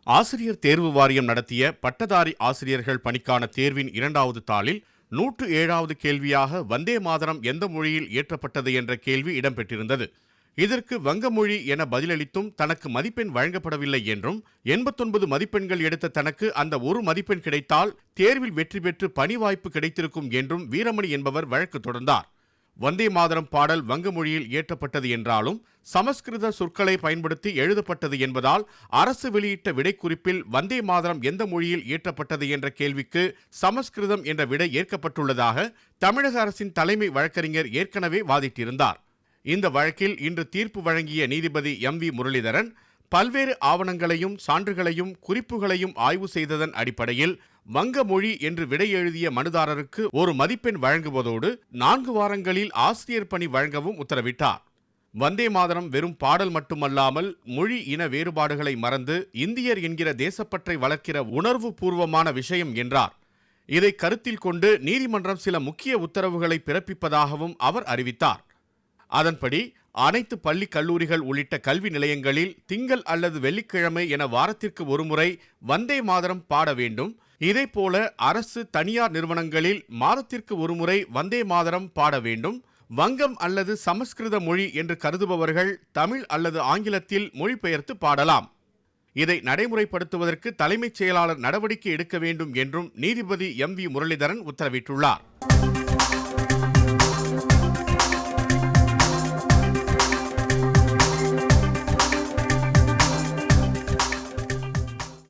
ஆசிரியர் தேர்வு வாரியம் நடத்திய பட்டதாரி ஆசிரியர்கள் பணிக்கான தேர்வின் 2வது தாளில் 107வது கேள்வியாக வந்தே மாதரம் எந்த மொழியில் இயற்றப்பட்டது என்ற கேள்வி இடம்பெற்றிருந்தது. இதற்கு வங்க மொழி என பதிலளித்தும் தனக்கு மதிப்பெண் வழங்கப்படவில்லை என்றும் 89 மதிப்பெண்கள் எடுத்த தனக்கு அந்த ஒரு மதிப்பெண் கிடைத்தால் தேர்வில் வெற்றி பெற்று பணி வாய்ப்பு கிடைத்திருக்கும் என்றும் வீரமணி என்பவர் வழக்கு தொடர்ந்தார். வந்தே மாதரம் பாடல் வங்க மொழியில் இயற்றப்பட்டது என்றாலும் சமஸ்கிருத சொற்களை பயன்படுத்தி எழுதப்பட்டது என்பதால் அரசு வெளியிட்ட விடைக்குறிப்பில் வந்தே மாதரம் எந்த மொழியில் இயற்றப்பட்டது என்ற கேள்விக்கு சமஸ்கிருதம் என்ற விடை ஏற்கப்பட்டுள்ளதாக தமிழக அரசின் தலைமை வழக்கறிஞர் ஏற்கனவே வாதிட்டிருந்தார். இந்த வழக்கில் இன்று தீர்ப்பு வழங்கிய நீதிபதி எம்.வி. முரளிதரன் பல்வேறு ஆவணங்களையும் சான்றுகளையும் குறிப்புகளையும் ஆய்வு செய்ததன் அடிப்படையில் வங்க மொழி என்று விடை எழுதிய மனுதாரருக்கு ஒரு மதிப்பெண் வழங்குவதோடு 4 வாரங்களில் ஆசிரியர் பணி வழங்கவும் உத்தரவிட்டார். வந்தே மாதரம் வெறும் பாடல் மட்டுமல்லாமல் மொழி இன வேறுபாடுகளை மறந்து இந்தியர் என்கிற தேசப்பற்றை வளர்க்கிற உணர்வு பூர்வமான விஷயம் என்றார். இதை கருத்தில் கொண்டு நீதிமன்றம் சில முக்கிய உத்தரவுகளை பிறப்பிப்பதாகவும் அவர் அறிவித்தார். அதன்படி அனைத்து பள்ளி கல்லூரிகள் உள்ளிட்ட கல்வி நிலையங்களில் திங்கள் அல்லது வெள்ளிக்கிழமை என வாரத்திற்கு ஒருமுறை வந்தே மாதரம் பாட வேண்டும். இதேபோல அரசு தனியார் நிறுவனங்களில் மாதத்திற்கு ஒருமுறை வந்தே மாதரம் பாட வேண்டும். வங்கம் அல்லது சமஸ்கிருத மொழி என்று கருதுபவர்கள் தமிழ் அல்லது ஆங்கிலத்தில் மொழிபெயர்த்து பாடலாம். இதை நடைமுறைப்படுத்துவதற்கு தலைமைச் செயலாளர் நடவடிக்கை எடுக்க வேண்டும் என்றும் நீதிபதி எம்.வி. முரளிதரன் உத்தரவிட்டுள்ளார்.